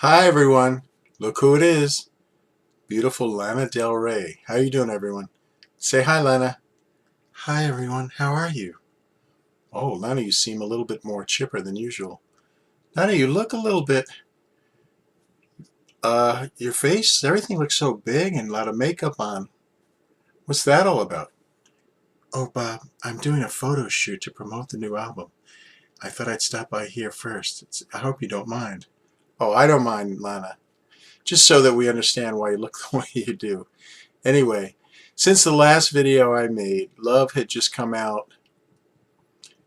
Hi everyone, look who it is. Beautiful Lana Del Rey. How you doing everyone? Say hi Lana. Hi everyone, how are you? Oh Lana, you seem a little bit more chipper than usual. Lana, you look a little bit, your face, everything looks so big and a lot of makeup on. What's that all about? Oh Bob, I'm doing a photo shoot to promote the new album. I thought I'd stop by here first. I hope you don't mind. Oh, I don't mind, Lana. Just so that we understand why you look the way you do. Anyway, since the last video I made, Love had just come out.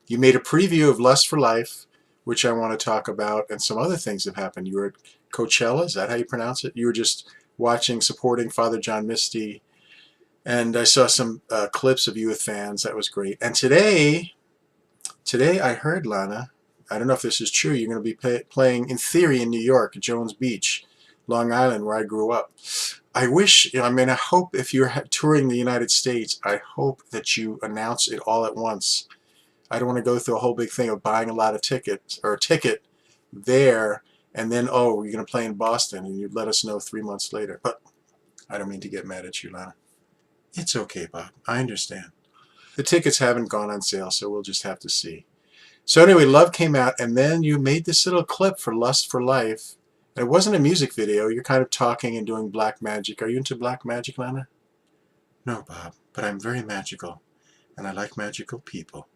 You made a preview of Lust for Life, which I want to talk about, and some other things have happened. You were at Coachella, is that how you pronounce it? You were just watching, supporting Father John Misty, and I saw some clips of you with fans. That was great. And today I heard, Lana, I don't know if this is true, you're going to be playing, in theory, in New York, at Jones Beach, Long Island, where I grew up. I wish, I mean, I hope if you're touring the United States, I hope that you announce it all at once. I don't want to go through a whole big thing of buying a lot of tickets, or a ticket there, and then, oh, you're going to play in Boston, and you'd let us know 3 months later. But I don't mean to get mad at you, Lana. It's okay, Bob. I understand. The tickets haven't gone on sale, so we'll just have to see. So anyway, Love came out, and then you made this little clip for Lust for Life. And it wasn't a music video. You're kind of talking and doing black magic. Are you into black magic, Lana? No, Bob, but I'm very magical, and I like magical people.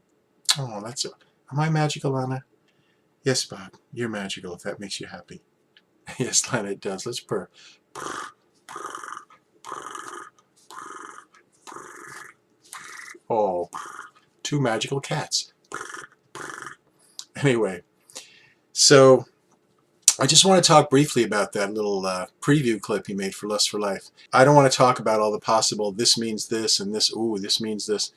Oh, that's a... Am I magical, Lana? Yes, Bob, you're magical, if that makes you happy. Yes, Lana, it does. Let's purr. Oh, two magical cats. Anyway, so I just want to talk briefly about that little preview clip you made for Lust for Life. I don't want to talk about all the possible this means this and this, ooh, this means this.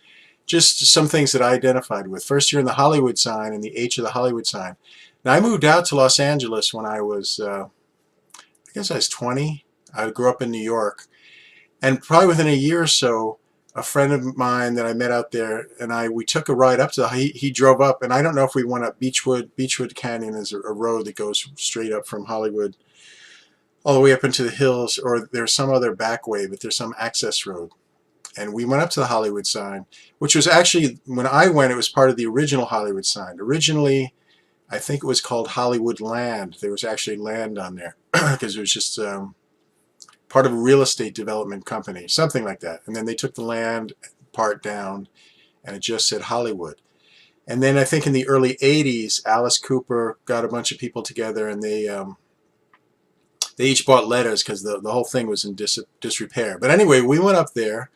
Just some things that I identified with. First, you're in the Hollywood sign and the H of the Hollywood sign. Now, I moved out to Los Angeles when I was, I guess I was 20. I grew up in New York. And probably within a year or so, a friend of mine that I met out there and we took a ride up to he drove up, and I don't know if we went up Beechwood Canyon is a road that goes straight up from Hollywood all the way up into the hills, or there's some other back way, but there's some access road. And we went up to the Hollywood sign, which was actually, when I went, it was part of the original Hollywood sign. Originally, I think it was called Hollywood Land. There was actually land on there because it was just part of a real estate development company, something like that. And then they took the land part down, and it just said Hollywood. And then I think in the early 80s, Alice Cooper got a bunch of people together, and they each bought letters because the whole thing was in disrepair. But anyway, we went up there,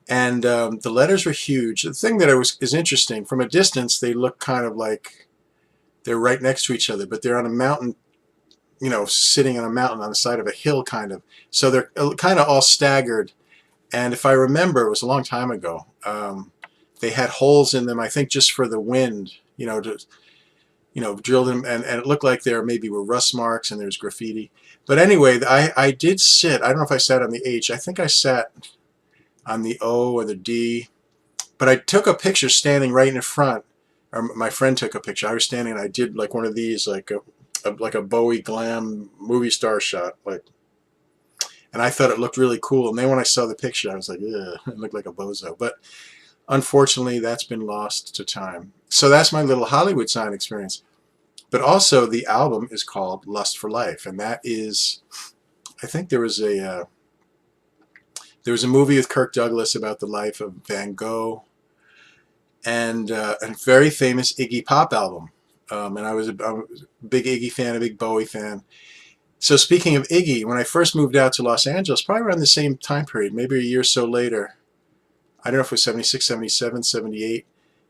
and the letters were huge. The thing that is interesting, from a distance, they look kind of like they're right next to each other, but they're on a mountain, you know, sitting on a mountain on the side of a hill, kind of. So they're kind of all staggered. And if I remember, it was a long time ago, they had holes in them, I think just for the wind, you know, to, you know, drilled them, and it looked like there maybe were rust marks and there's graffiti. But anyway, I did sit, I don't know if I sat on the H, I think I sat on the O or the D, but I took a picture standing right in front, or my friend took a picture. I was standing and I did like one of these, like a Bowie glam movie star shot, like, and I thought it looked really cool. And then when I saw the picture, I was like, ugh, it looked like a bozo. But unfortunately, that's been lost to time. So that's my little Hollywood sign experience. But also, the album is called Lust for Life, and that is, I think there was a movie with Kirk Douglas about the life of Van Gogh, and a very famous Iggy Pop album. And I was a big Iggy fan, a big Bowie fan. So speaking of Iggy, when I first moved out to Los Angeles, probably around the same time period, maybe a year or so later, I don't know if it was 76, 77, 78,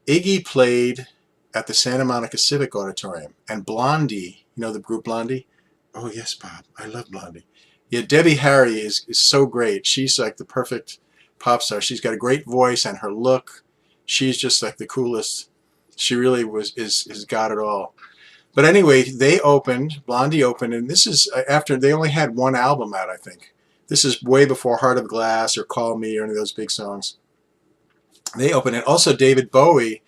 Iggy played at the Santa Monica Civic Auditorium. And Blondie, you know the group Blondie? Oh yes, Bob, I love Blondie. Yeah, Debbie Harry is so great. She's like the perfect pop star. She's got a great voice, and her look, she's just like the coolest. She really is got it all. But anyway, Blondie opened, and this is after they only had one album out, I think. This is way before Heart of Glass or Call Me or any of those big songs. They opened it. Also, David Bowie,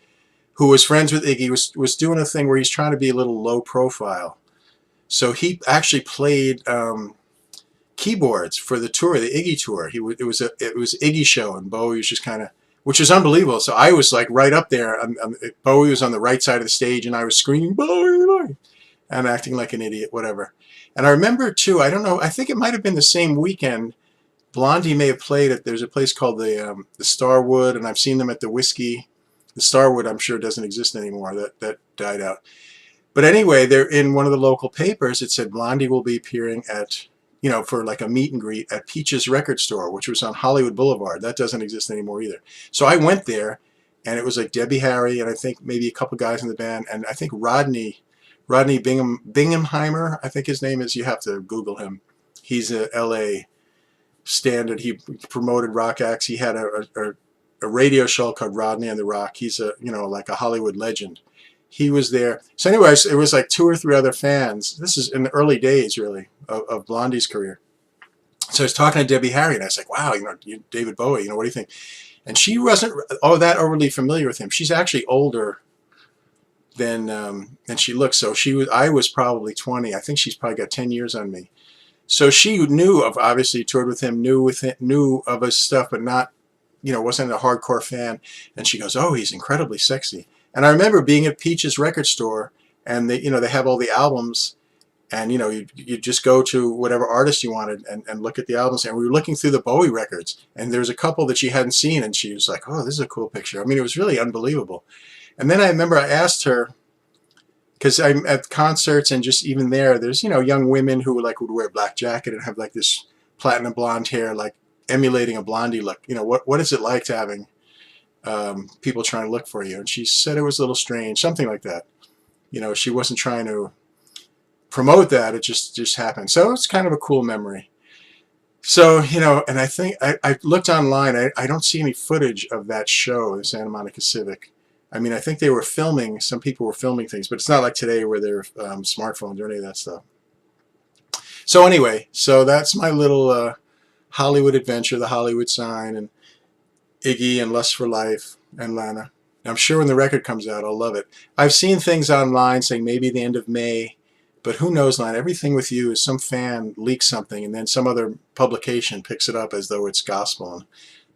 who was friends with Iggy, was doing a thing where he's trying to be a little low profile. So he actually played keyboards for the tour, the Iggy tour. It was Iggy show, and Bowie was just kind of, which was unbelievable. So I was like right up there. Bowie was on the right side of the stage, and I was screaming Bowie, Bowie, and acting like an idiot, whatever. And I remember too. I don't know. I think it might have been the same weekend. Blondie may have played at. There's a place called the Starwood, and I've seen them at the Whiskey. The Starwood, I'm sure, doesn't exist anymore. That died out. But anyway, they're in one of the local papers. It said Blondie will be appearing at, for like a meet and greet at Peach's Record Store, which was on Hollywood Boulevard. That doesn't exist anymore either. So I went there, and it was like Debbie Harry, and I think maybe a couple guys in the band, and I think Rodney Binghamheimer, I think his name is. You have to Google him. He's a L.A. standard. He promoted rock acts. He had a radio show called Rodney and the Rock. He's like a Hollywood legend. He was there. So anyways, it was like 2 or 3 other fans. This is in the early days, really, of Blondie's career. So I was talking to Debbie Harry, and I was like, wow, David Bowie, what do you think? And she wasn't that overly familiar with him. She's actually older than she looks. So I was probably 20. I think she's probably got 10 years on me. So she knew of, obviously toured with him, knew of his stuff, but not, wasn't a hardcore fan. And she goes, oh, he's incredibly sexy. And I remember being at Peach's Record Store, and they have all the albums, and you just go to whatever artist you wanted and look at the albums. And we were looking through the Bowie records, and there was a couple that she hadn't seen, and she was like, oh, this is a cool picture. I mean, it was really unbelievable. And then I remember I asked her, because I'm at concerts, and just even there's young women who would wear a black jacket and have like this platinum blonde hair, like emulating a Blondie look. What is it like to having people trying to look for you? And she said it was a little strange, something like that. She wasn't trying to promote that. It just happened. So it's kind of a cool memory. So, and I think I looked online. I don't see any footage of that show, the Santa Monica Civic. I mean, I think they were filming, some people were filming things, but it's not like today where there are smartphones or any of that stuff. So anyway, so that's my little Hollywood adventure, the Hollywood sign, and Iggy and Lust for Life and Lana. I'm sure when the record comes out, I'll love it. I've seen things online saying maybe the end of May, but who knows, Lana? Everything with you is some fan leaks something, and then some other publication picks it up as though it's gospel, and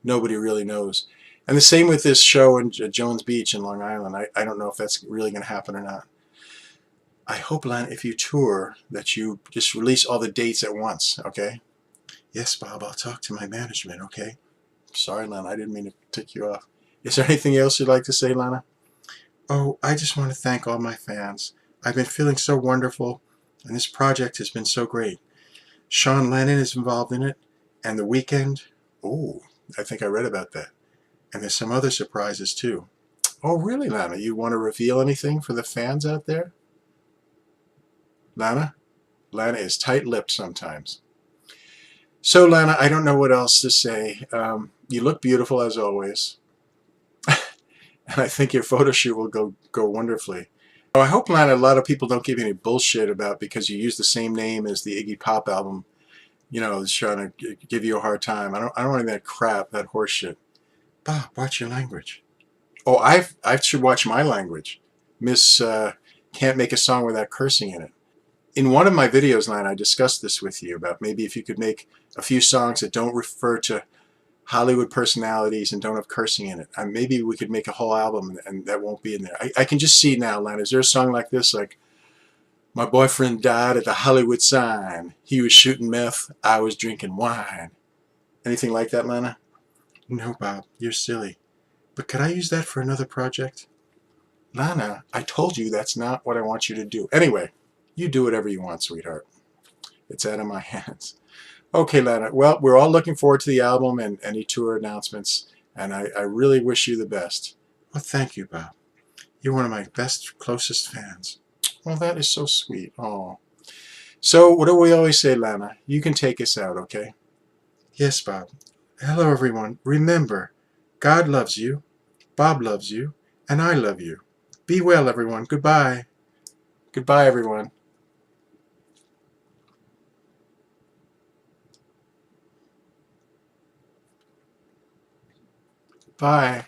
nobody really knows. And the same with this show in Jones Beach in Long Island. I don't know if that's really going to happen or not. I hope, Lana, if you tour, that you just release all the dates at once, okay? Yes, Bob, I'll talk to my management, okay? Sorry, Lana, I didn't mean to tick you off. Is there anything else you'd like to say, Lana? Oh, I just want to thank all my fans. I've been feeling so wonderful, and this project has been so great. Sean Lennon is involved in it, and The Weeknd. Oh, I think I read about that. And there's some other surprises, too. Oh, really, Lana? You want to reveal anything for the fans out there? Lana? Lana is tight-lipped sometimes. So, Lana, I don't know what else to say. You look beautiful, as always. And I think your photo shoot will go wonderfully. Oh, I hope, Lana, a lot of people don't give you any bullshit about because you use the same name as the Iggy Pop album. Trying to give you a hard time. I don't want any of that crap, that horse shit. Bob, watch your language. Oh, I should watch my language. Miss can't make a song without cursing in it. In one of my videos, Lana, I discussed this with you about maybe if you could make a few songs that don't refer to Hollywood personalities and don't have cursing in it. Maybe we could make a whole album and that won't be in there. I can just see now, Lana, is there a song like this, like, my boyfriend died at the Hollywood sign. He was shooting meth. I was drinking wine. Anything like that, Lana? No, Bob, you're silly. But could I use that for another project? Lana, I told you that's not what I want you to do. Anyway, you do whatever you want, sweetheart. It's out of my hands. Okay, Lana. Well, we're all looking forward to the album and any tour announcements, and I really wish you the best. Well, thank you, Bob. You're one of my best, closest fans. Well, that is so sweet. Oh. So, what do we always say, Lana? You can take us out, okay? Yes, Bob. Hello, everyone. Remember, God loves you, Bob loves you, and I love you. Be well, everyone. Goodbye. Goodbye, everyone. Bye.